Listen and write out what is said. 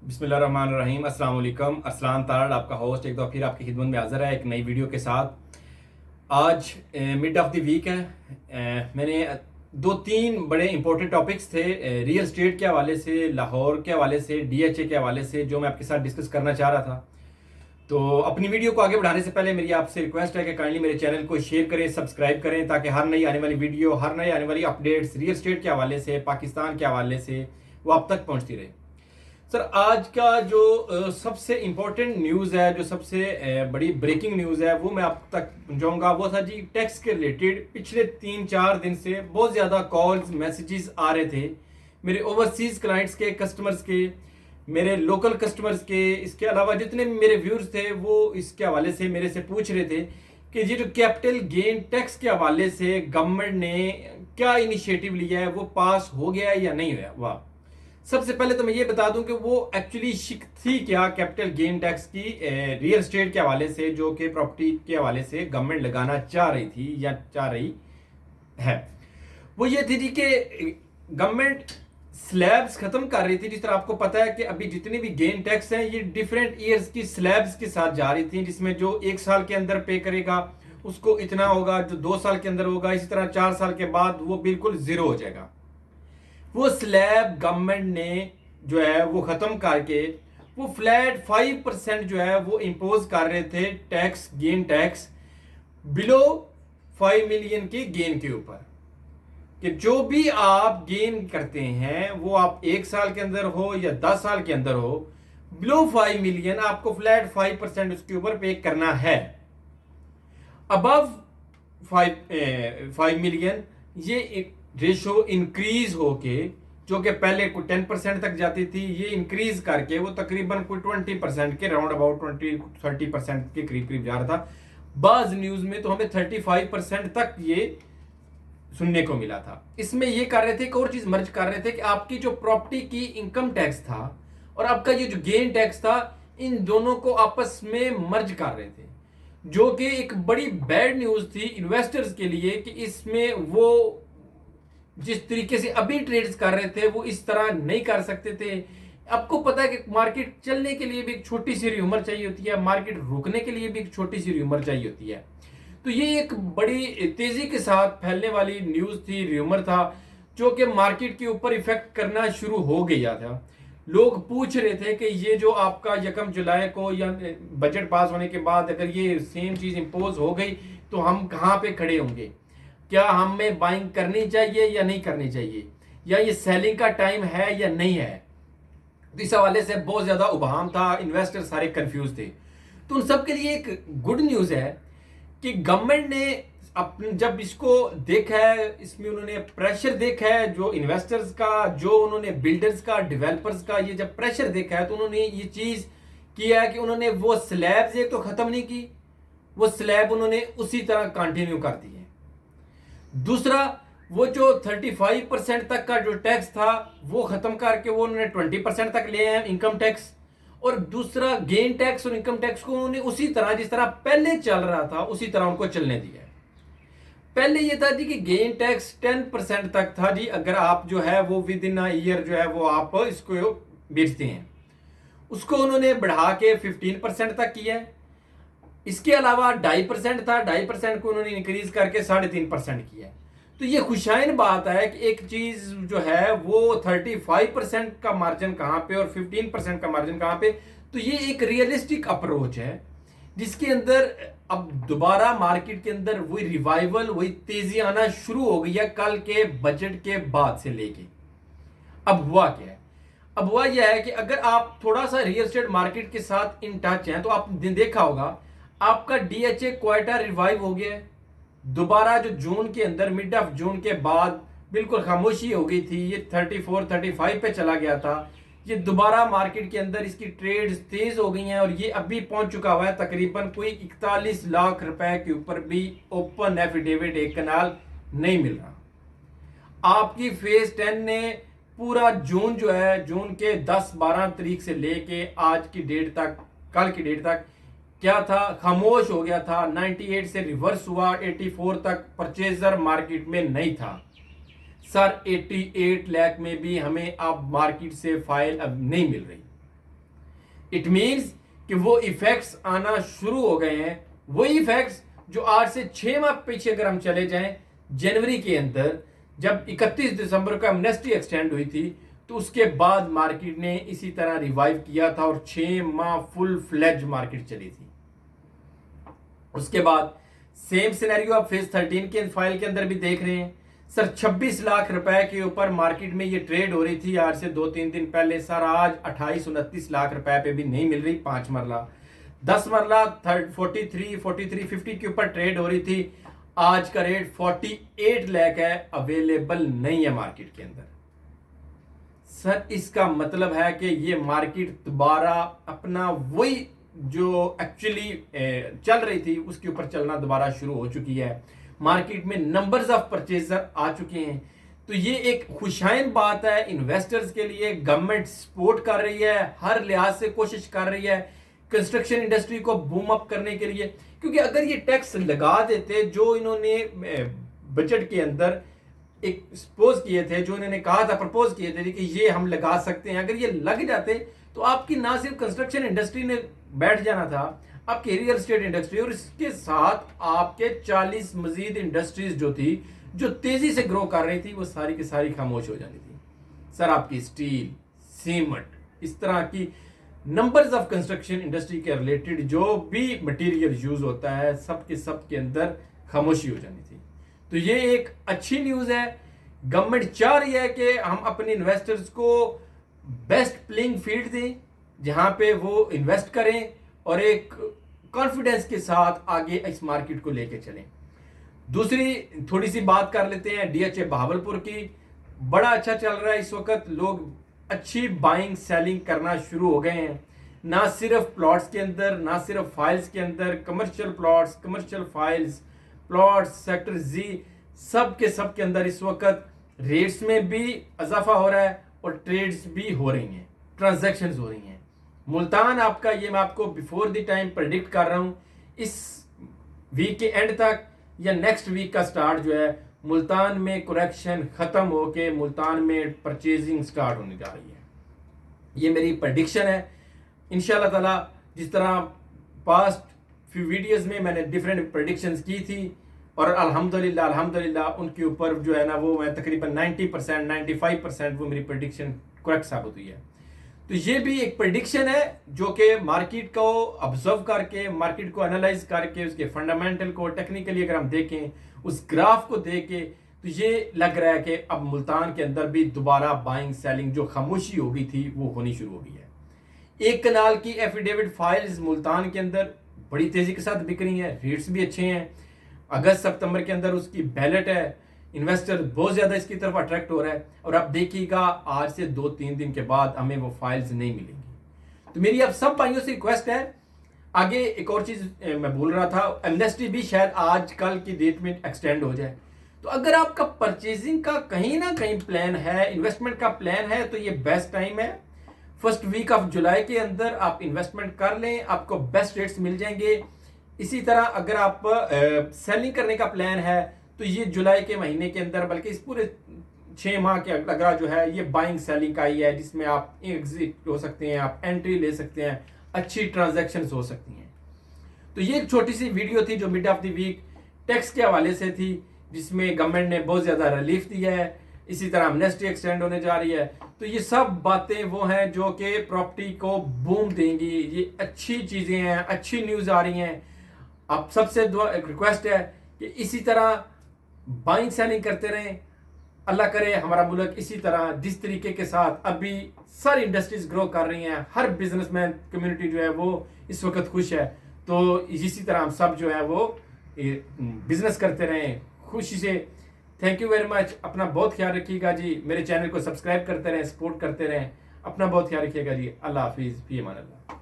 बिस्मिल्लाहिर्रहमानिर्रहीम अस्सलाम वालेकुम। अरसलान तारड़ आपका होस्ट एक दफ़ा फिर आपकी खिदमत में हाज़िर है एक नई वीडियो के साथ। आज मिड ऑफ द वीक है। मैंने दो तीन बड़े इंपॉर्टेंट टॉपिक्स थे रियल स्टेट के हवाले से, लाहौर के हवाले से, डीएचए के हवाले से, जो मैं आपके साथ डिस्कस करना चाह रहा था। तो अपनी वीडियो को आगे बढ़ाने से पहले मेरी आपसे रिक्वेस्ट है कि काइंडली मेरे चैनल को शेयर करें, सब्सक्राइब करें, ताकि हर नई आने वाली वीडियो, हर नई आने वाली अपडेट्स रियल स्टेट के हवाले से, पाकिस्तान के हवाले से वो आप तक पहुंचती रहे। सर, आज का जो सबसे इंपॉर्टेंट न्यूज़ है, जो सबसे बड़ी ब्रेकिंग न्यूज़ है, वो मैं आप तक पहुंचाऊंगा। वो था जी टैक्स के रिलेटेड। पिछले 3-4 दिन से बहुत ज़्यादा कॉल्स, मैसेजेस आ रहे थे मेरे ओवरसीज़ क्लाइंट्स के, कस्टमर्स के, मेरे लोकल कस्टमर्स के। इसके अलावा जितने भी मेरे व्यूअर्स थे वो इसके हवाले से मेरे से पूछ रहे थे कि ये जो कैपिटल गेन टैक्स के हवाले से गवर्नमेंट ने क्या इनिशिएटिव लिया है, वो पास हो गया है या नहीं हुआ। वाह, सबसे पहले तो मैं ये बता दूं कि वो एक्चुअली शिक थी क्या कैपिटल गेन टैक्स की रियल स्टेट के हवाले से, जो कि प्रॉपर्टी के हवाले से गवर्नमेंट लगाना चाह रही थी या चाह रही है। वो ये थी कि गवर्नमेंट स्लैब्स खत्म कर रही थी। जिस तरह आपको पता है कि अभी जितने भी गेन टैक्स हैं ये डिफरेंट ईयर्स की स्लैब्स के साथ जा रही थी, जिसमें जो 1 साल के अंदर पे करेगा उसको इतना होगा, जो 2 साल के अंदर होगा, इसी तरह 4 साल के बाद वो बिल्कुल जीरो हो जाएगा। वो स्लैब गवर्नमेंट ने जो है वो खत्म करके वो फ्लैट 5% जो है वो इम्पोज कर रहे थे tax, gain tax below 5 million के गेन के ऊपर। कि जो भी आप गेन करते हैं वो आप 1 साल के अंदर हो या 10 साल के अंदर हो, बिलो 5 मिलियन आपको फ्लैट 5% उसके ऊपर पे करना है। अबव 5 मिलियन ये एक रेशो इंक्रीज होके, जो कि पहले को 10% तक जाती थी, ये इंक्रीज करके वो तकरीबन कोई 20% के राउंड अबाउट 20-30% के करीब करीब जा रहा था। बाज न्यूज में तो हमें 35% तक ये सुनने को मिला था। इसमें ये कर रहे थे, एक और चीज मर्ज कर रहे थे कि आपकी जो प्रॉपर्टी की इनकम टैक्स था और आपका ये जो गेन टैक्स था, इन दोनों को आपस में मर्ज कर रहे थे, जो कि एक बड़ी बैड न्यूज थी इन्वेस्टर्स के लिए। कि इसमें वो जिस तरीके से अभी ट्रेड्स कर रहे थे वो इस तरह नहीं कर सकते थे। आपको पता है कि मार्केट चलने के लिए भी एक छोटी सी उम्र चाहिए होती है, मार्केट रुकने के लिए भी एक छोटी सी उम्र चाहिए होती है। तो ये एक बड़ी तेजी के साथ फैलने वाली न्यूज थी, र्यूमर था, जो कि मार्केट के ऊपर इफेक्ट करना शुरू हो गया था। लोग पूछ रहे थे कि ये जो आपका 1 जुलाई को या बजट पास होने के बाद अगर ये सेम चीज इंपोज हो गई तो हम कहाँ पे खड़े होंगे, क्या हमें बाइंग करनी चाहिए या नहीं करनी चाहिए, या ये सेलिंग का टाइम है या नहीं है। तो इस हवाले से बहुत ज्यादा उबाम था, इन्वेस्टर सारे कंफ्यूज थे। तो उन सब के लिए एक गुड न्यूज है कि गवर्नमेंट ने जब इसको देखा है, इसमें उन्होंने प्रेशर देखा है जो इन्वेस्टर्स का, जो उन्होंने बिल्डर्स का, डेवलपर्स का, ये जब प्रेशर देखा है तो उन्होंने ये चीज किया है कि उन्होंने वो स्लैब्स एक तो खत्म नहीं की, वो स्लैब उन्होंने उसी तरह कंटिन्यू कर दी है। दूसरा, वो जो 35% तक का जो टैक्स था वो खत्म करके वो उन्होंने 20% तक ले आए इनकम टैक्स। और दूसरा, गेन टैक्स और इनकम टैक्स को उन्होंने उसी तरह जिस तरह पहले चल रहा था उसी तरह उनको चलने दिया है। पहले ये था जी कि गेन टैक्स 10% तक था जी, अगर आप जो है वो विद इन ईयर जो है वो आप इसको बेचते हैं। उसको उन्होंने बढ़ा के 15% तक किया है। इसके अलावा 2.5% था, 2.5% को उन्होंने इंक्रीज करके 3.5% किया है। तो ये खुशाइन बात है कि एक चीज जो है वो 35% का मार्जिन कहां पे और 15% का मार्जिन कहां पे। तो ये एक रियलिस्टिक अप्रोच है जिसके अंदर अब दोबारा मार्केट के अंदर वही रिवाइवल, वही तेजी आना शुरू हो गई है कल के बजट के बाद से लेके। अब हुआ क्या है, अब हुआ यह है कि अगर आप थोड़ा सा रियल एस्टेट मार्केट के साथ इन टच हैं तो आपने देखा होगा आपका डीएचए क्वार्टर रिवाइव हो गया है दोबारा। जो जून के अंदर, मिड ऑफ जून के बाद बिल्कुल खामोशी हो गई थी, ये 34-35 पे चला गया था। ये दोबारा मार्केट के अंदर इसकी ट्रेड्स तेज हो गई हैं और ये अभी पहुंच चुका हुआ है तकरीबन कोई 41 लाख रुपए के ऊपर भी ओपन एफिडेविट एक कनाल नहीं मिल रहा। आपकी फेज 10 ने पूरा जून जो है, जून के 10-12 तारीख से लेके आज की डेट तक, कल की डेट तक क्या था, खामोश हो गया था। 98 से रिवर्स हुआ, 84 तक परचेजर मार्केट में नहीं था। सर 88 लाख में भी हमें अब मार्केट से फाइल अब नहीं मिल रही। इट मीन्स कि वो इफेक्ट्स आना शुरू हो गए हैं, वही इफेक्ट्स जो आज से 6 माह पीछे अगर हम चले जाएं, जनवरी के अंदर जब 31 दिसंबर को एमनेस्टी एक्सटेंड हुई थी, तो उसके बाद मार्केट ने इसी तरह रिवाइव किया था और 6 माह फुल फ्लेज मार्केट चली थी। उसके बाद सेम सिनेरियो आप फेज 13 के फाइल के अंदर भी देख रहे हैं। सर 26 लाख रुपए के ऊपर मार्केट में ये ट्रेड हो रही थी आज से 2-3 दिन पहले। सर आज 28-29 लाख रुपए पे भी नहीं मिल रही 5 मरला, 10 मरला 43-50 के ऊपर ट्रेड हो रही थी। आज का रेट 48 लाख है, अवेलेबल नहीं है मार्केट के अंदर। सर इसका मतलब है कि ये मार्केट दोबारा अपना वही जो एक्चुअली चल रही थी उसके ऊपर चलना दोबारा शुरू हो चुकी है। मार्केट में नंबर्स ऑफ परचेजर आ चुके हैं, तो ये एक खुशाइन बात है इन्वेस्टर्स के लिए। गवर्नमेंट सपोर्ट कर रही है, हर लिहाज से कोशिश कर रही है कंस्ट्रक्शन इंडस्ट्री को बूम अप करने के लिए। क्योंकि अगर ये टैक्स लगा देते जो इन्होंने बजट के अंदर एक सपोज किए थे, जो इन्होंने कहा था, प्रपोज किए थे कि ये हम लगा सकते हैं, अगर ये लग जाते तो आपकी ना सिर्फ कंस्ट्रक्शन इंडस्ट्री ने बैठ जाना था, आपकी रियल एस्टेट इंडस्ट्री और इसके साथ आपके 40 मजीद इंडस्ट्रीज जो थी जो तेजी से ग्रो कर रही थी वो सारी की सारी खामोश हो जानी थी। सर आपकी स्टील, सीमेंट, इस तरह की नंबर्स ऑफ कंस्ट्रक्शन इंडस्ट्री के रिलेटेड जो भी मटेरियल यूज होता है सब के अंदर खामोशी हो जानी थी। तो ये एक अच्छी न्यूज है। गवर्नमेंट चाह रही है कि हम अपने इन्वेस्टर्स को बेस्ट प्लेइंग फील्ड दें जहां पे वो इन्वेस्ट करें और एक कॉन्फिडेंस के साथ आगे इस मार्केट को लेके चलें। दूसरी थोड़ी सी बात कर लेते हैं डीएचए बहावलपुर की। बड़ा अच्छा चल रहा है इस वक्त, लोग अच्छी बाइंग सेलिंग करना शुरू हो गए हैं। ना सिर्फ प्लॉट्स के अंदर, ना सिर्फ फाइल्स के अंदर, commercial plots, commercial files, plots, sector G, सब के अंदर इस वक्त रेट्स में भी इजाफा हो रहा है और ट्रेड्स भी हो रही हैं, ट्रांजैक्शंस हो रही हैं। मुल्तान आपका, ये मैं आपको बिफोर द टाइम प्रेडिक्ट कर रहा हूं, इस वीक के एंड तक या नेक्स्ट वीक का स्टार्ट जो है, मुल्तान में करेक्शन खत्म होके मुल्तान में परचेजिंग स्टार्ट होने जा रही है। ये मेरी प्रेडिक्शन है इंशाल्लाह ताला। जिस तरह पास्ट फ्यू वीडियोस में मैंने डिफरेंट प्रेडिक्शंस की थी और अल्हम्दुलिल्लाह उनके ऊपर जो है ना वो मैं तकरीबन 90% 95% वो मेरी प्रेडिक्शन करेक्ट साबित हुई है। तो ये भी एक प्रेडिक्शन है जो कि मार्केट को ऑब्जर्व करके, मार्केट को एनालाइज करके, उसके फंडामेंटल को टेक्निकली अगर हम देखें, उस ग्राफ को देख के, तो ये लग रहा है कि अब मुल्तान के अंदर भी दोबारा बाइंग सेलिंग जो खामोशी हो गई थी वो होनी शुरू हो गई है। एक कनाल की एफिडेविट फाइल्स मुल्तान के अंदर बड़ी तेजी के साथ बिक रही हैं, रेट्स भी अच्छे हैं। अगस्त सितंबर के अंदर उसकी बैलेट है, इन्वेस्टर बहुत ज्यादा इसकी तरफ अट्रैक्ट हो रहा है और आप देखिएगा आज से 2-3 दिन के बाद हमें वो फाइल्स नहीं मिलेंगी। तो मेरी आप सब भाइयों से रिक्वेस्ट है। आगे एक और चीज मैं बोल रहा था, एमनेस्टी भी शायद आज कल की डेट में एक्सटेंड हो जाए। तो अगर आपका परचेजिंग का कहीं ना कहीं प्लान है, इन्वेस्टमेंट का प्लान है, तो ये बेस्ट टाइम है। फर्स्ट वीक ऑफ जुलाई के अंदर आप इन्वेस्टमेंट कर लें, आपको बेस्ट रेट्स मिल जाएंगे। इसी तरह अगर आप सेलिंग करने का प्लान है तो ये जुलाई के महीने के अंदर, बल्कि इस पूरे 6 माह के अगर जो है ये बाइंग सेलिंग का ही है, जिसमें आप एग्जिट हो सकते हैं, आप एंट्री ले सकते हैं, अच्छी ट्रांजैक्शंस हो सकती हैं। तो ये एक छोटी सी वीडियो थी जो mid of the week tax के हवाले से थी, जिसमें गवर्नमेंट ने बहुत ज्यादा रिलीफ दिया है। इसी तरह एमनेस्टी एक्सटेंड होने जा रही है। तो ये सब बातें वो हैं जो कि प्रॉपर्टी को बूम देंगी। ये अच्छी चीजें हैं, अच्छी न्यूज आ रही हैं। आप सबसे रिक्वेस्ट है कि इसी तरह बाइंग सेलिंग करते रहें। अल्लाह करे हमारा मुल्क इसी तरह जिस तरीके के साथ अभी सारी इंडस्ट्रीज ग्रो कर रही हैं, हर बिजनेसमैन कम्युनिटी जो है वो इस वक्त खुश है, तो इसी तरह हम सब जो है वो बिजनेस करते रहें खुशी से। Thank you very much. अपना बहुत ख्याल रखिएगा जी। मेरे चैनल को सब्सक्राइब करते रहें, सपोर्ट करते रहें। अपना बहुत ख्याल रखिएगा जी। अल्लाह हाफिज़, फी अमान अल्लाह।